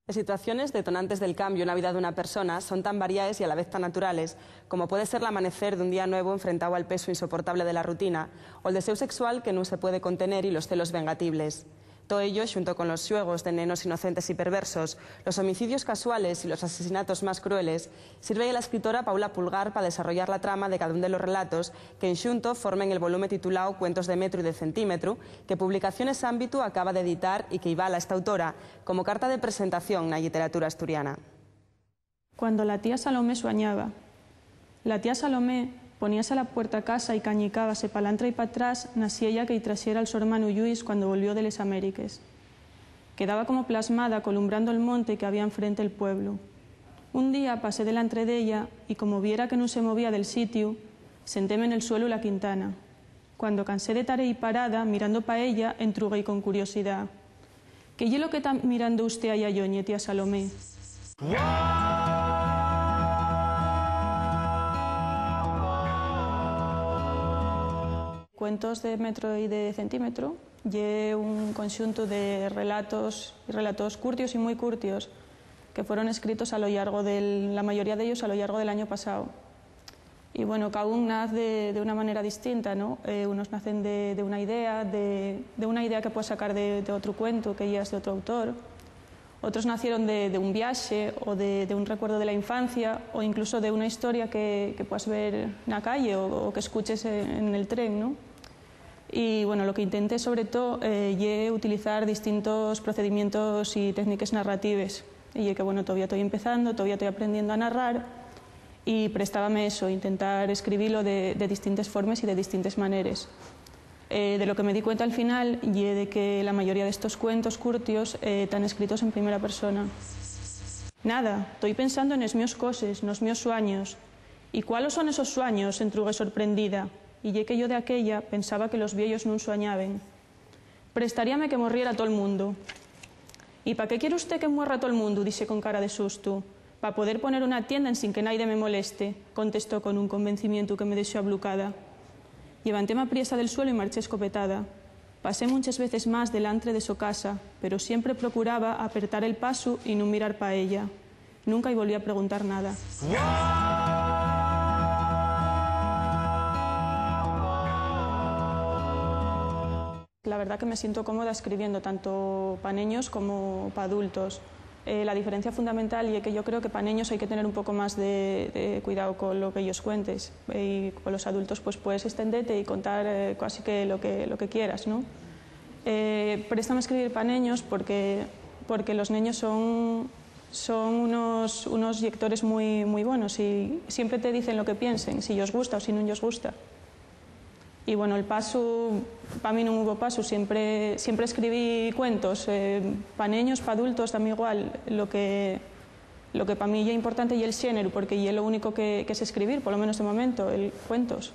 Las situaciones detonantes del cambio en la vida de una persona son tan variadas y a la vez tan naturales como puede ser el amanecer de un día nuevo enfrentado al peso insoportable de la rutina o el deseo sexual que no se puede contener y los celos vengatibles. Todo ello, junto con los xuegos de nenos inocentes y perversos, los homicidios casuales y los asesinatos más crueles, sirve a la escritora Paula Pulgar para desarrollar la trama de cada uno de los relatos que en xunto formen el volumen titulado Cuentos de metro y de centímetro, que Publicaciones Ámbito acaba de editar y que ivala a esta autora como carta de presentación na literatura asturiana. Cuando la tía Salomé soñaba. La tía Salomé poníase a la puerta a casa y cañicábase palantra y para atrás na siella que trasiera al su hermano Lluís cuando volvió de les Amériques. Quedaba como plasmada columbrando el monte que había enfrente el pueblo. Un día pasé delante de ella y como viera que no se movía del sitio, sentéme en el suelo la quintana. Cuando cansé de estar ahí parada, mirando pa ella, entrugué con curiosidad. ¿Qué ye lo que está mirando usted ahí a yoñe, tía Salomé? Cuentos de metro y de centímetro lle un conjunto de relatos curtios y muy curtios que fueron escritos a lo largo la mayoría de ellos a lo largo del año pasado. Y bueno, cada uno nace de una manera distinta, ¿no? Unos nacen de una idea, de una idea que puedes sacar de otro cuento, que ya es de otro autor. Otros nacieron de un viaje o de un recuerdo de la infancia o incluso de una historia que puedas ver en la calle o que escuches en el tren, ¿no? Y bueno, lo que intenté sobre todo es utilizar distintos procedimientos y técnicas narrativas. Y que bueno, todavía estoy empezando, todavía estoy aprendiendo a narrar y prestábame eso, intentar escribirlo de distintas formas y de distintas maneras. De lo que me di cuenta al final y de que la mayoría de estos cuentos curtios están escritos en primera persona. Nada, estoy pensando en es míos coses, nos míos sueños. ¿Y cuáles son esos sueños? Entrugué sorprendida. Y ye que yo de aquella pensaba que los viejos nun sueñaben. Prestaríame que morriera todo el mundo. ¿Y para qué quiere usted que muera todo el mundo? Dice con cara de susto. Para poder poner una tienda en sin que nadie me moleste, contestó con un convencimiento que me dejó ablucada. Levantéme apriesa del suelo y marché escopetada. Pasé muchas veces más delante de su casa, pero siempre procuraba apretar el paso y no mirar para ella. Nunca y volví a preguntar nada. La verdad que me siento cómoda escribiendo tanto para niños como para adultos. La diferencia fundamental es que yo creo que para niños hay que tener un poco más de cuidado con lo que ellos cuentes y con los adultos pues puedes extenderte y contar casi que lo que quieras, ¿no? Préstame a escribir para niños porque los niños son unos lectores muy buenos y siempre te dicen lo que piensen, si os gusta o si no os gusta. Y bueno, el paso, para mí no hubo paso, siempre escribí cuentos, para niños, para adultos también igual. Lo que para mí es importante es el género, porque es lo único que sé escribir, por lo menos de momento, cuentos.